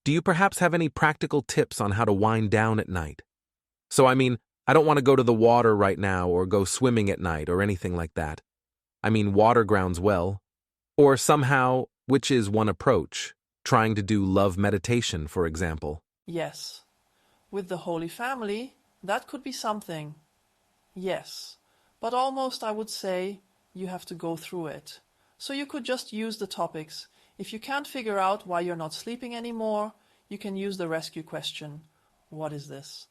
Do you perhaps have any practical tips on how to wind down at night? I don't want to go to the water right now or go swimming at night or anything like that. Water grounds well. Or somehow, which is one approach, trying to do love meditation, for example. Yes. With the Holy Family, that could be something. Yes. But almost, I would say, you have to go through it. So you could just use the topics. If you can't figure out why you're not sleeping anymore, you can use the rescue question. What is this?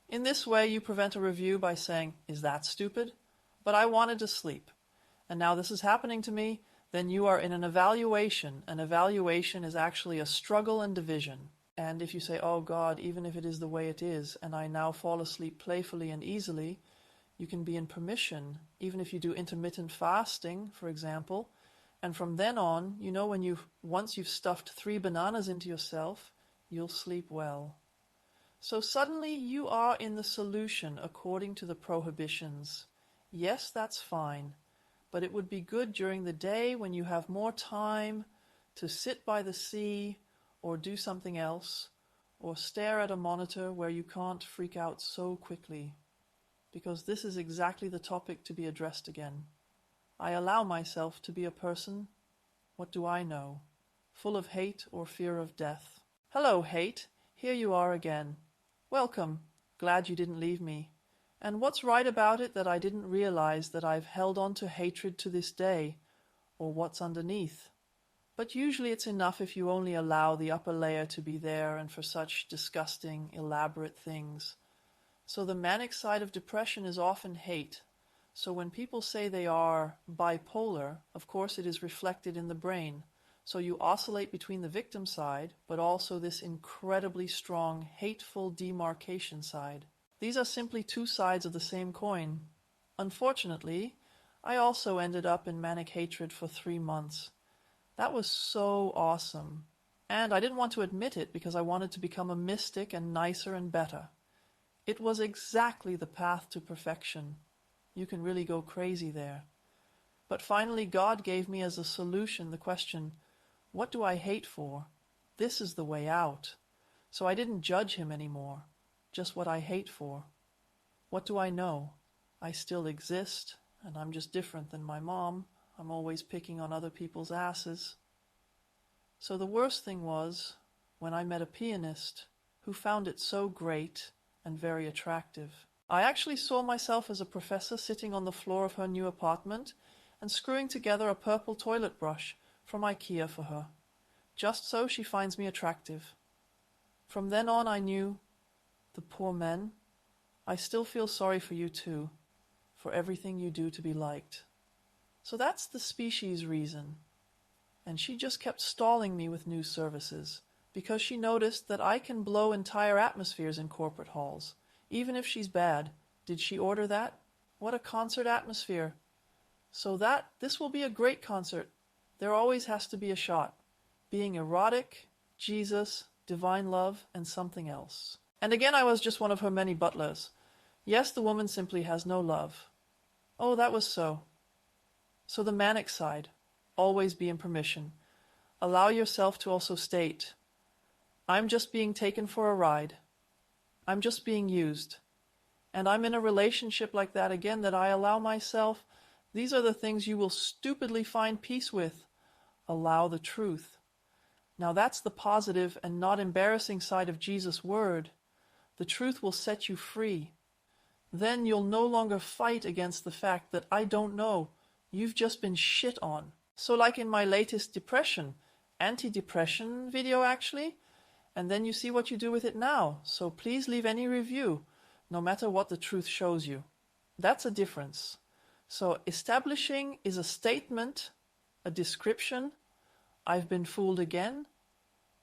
In this way, you prevent a review by saying, is that stupid? But I wanted to sleep. And now this is happening to me. Then you are in an evaluation. An evaluation is actually a struggle and division. And if you say, oh God, even if it is the way it is, and I now fall asleep playfully and easily, you can be in permission, even if you do intermittent fasting, for example. And from then on, once you've stuffed 3 bananas into yourself, you'll sleep well. So suddenly you are in the solution according to the prohibitions. Yes, that's fine. But it would be good during the day when you have more time to sit by the sea or do something else or stare at a monitor where you can't freak out so quickly. Because this is exactly the topic to be addressed again. I allow myself to be a person, what do I know, full of hate or fear of death. Hello, hate. Here you are again. Welcome. Glad you didn't leave me. And what's right about it that I didn't realize that I've held on to hatred to this day, or what's underneath? But usually it's enough if you only allow the upper layer to be there and for such disgusting, elaborate things. So the manic side of depression is often hate. So when people say they are bipolar, of course it is reflected in the brain. So you oscillate between the victim side, but also this incredibly strong, hateful demarcation side. These are simply 2 sides of the same coin. Unfortunately, I also ended up in manic hatred for 3 months. That was so awesome. And I didn't want to admit it because I wanted to become a mystic and nicer and better. It was exactly the path to perfection. You can really go crazy there. But finally, God gave me as a solution the question, what do I hate for? This is the way out. So I didn't judge him anymore. Just what I hate for. What do I know? I still exist, and I'm just different than my mom. I'm always picking on other people's asses. So the worst thing was when I met a pianist who found it so great and very attractive. I actually saw myself as a professor sitting on the floor of her new apartment and screwing together a purple toilet brush from IKEA for her, just so she finds me attractive. From then on I knew, the poor men, I still feel sorry for you too, for everything you do to be liked. So that's the species reason. And she just kept stalling me with new services, because she noticed that I can blow entire atmospheres in corporate halls, even if she's bad. Did she order that? What a concert atmosphere. So this will be a great concert. There always has to be a shot. Being erotic, Jesus, divine love, and something else. And again I was just one of her many butlers. Yes, the woman simply has no love. Oh, that was so. So the manic side. Always be in permission. Allow yourself to also state, I'm just being taken for a ride. I'm just being used. And I'm in a relationship like that again that I allow myself. These are the things you will stupidly find peace with. Allow the truth. Now that's the positive and not embarrassing side of Jesus' word. The truth will set you free. Then you'll no longer fight against the fact that I don't know. You've just been shit on. So like in my latest anti-depression video actually, and then you see what you do with it now. So please leave any review, no matter what the truth shows you. That's a difference. So establishing is a statement, a description. I've been fooled again,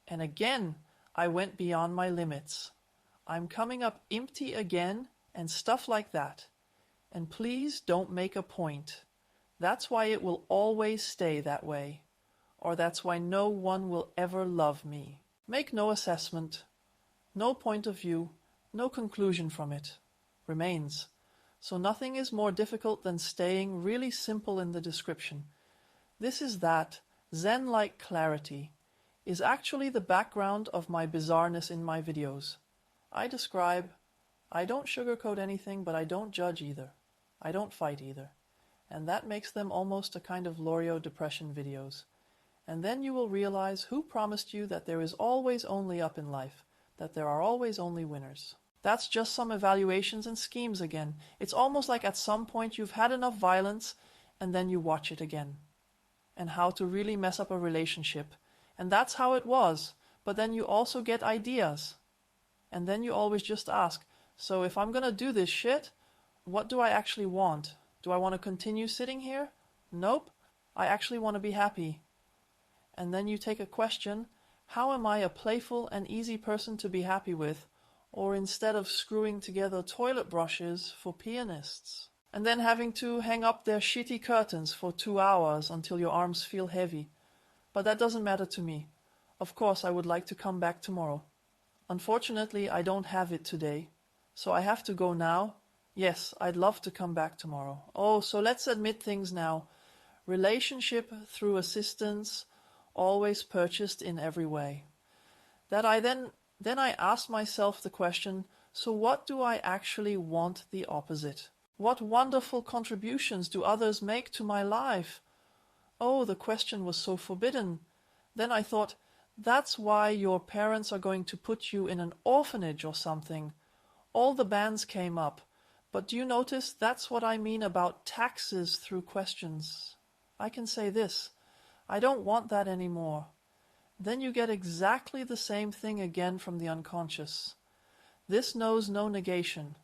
and again I went beyond my limits. I'm coming up empty again, and stuff like that. And please don't make a point. That's why it will always stay that way. Or that's why no one will ever love me. Make no assessment, no point of view, no conclusion from it. Remains. So nothing is more difficult than staying really simple in the description. This is that Zen-like clarity. is actually the background of my bizarreness in my videos. I describe, I don't sugarcoat anything, but I don't judge either. I don't fight either. And that makes them almost a kind of Loriot depression videos. And then you will realize who promised you that there is always only up in life, that there are always only winners. That's just some evaluations and schemes again. It's almost like at some point you've had enough violence and then you watch it again. And how to really mess up a relationship. And that's how it was. But then you also get ideas. And then you always just ask, so if I'm gonna do this shit, what do I actually want? Do I want to continue sitting here? Nope. I actually want to be happy. And then you take a question, how am I a playful and easy person to be happy with, or instead of screwing together toilet brushes for pianists? And then having to hang up their shitty curtains for 2 hours until your arms feel heavy. But that doesn't matter to me. Of course, I would like to come back tomorrow. Unfortunately, I don't have it today, so I have to go now. Yes, I'd love to come back tomorrow. Oh, so let's admit things now. Relationship through assistance, always purchased in every way. That I then I ask myself the question, so what do I actually want the opposite? What wonderful contributions do others make to my life? Oh, the question was so forbidden. Then I thought, that's why your parents are going to put you in an orphanage or something. All the bands came up. But do you notice that's what I mean about taxes through questions? I can say this, I don't want that anymore. Then you get exactly the same thing again from the unconscious. This knows no negation.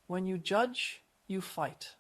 When you judge, you fight.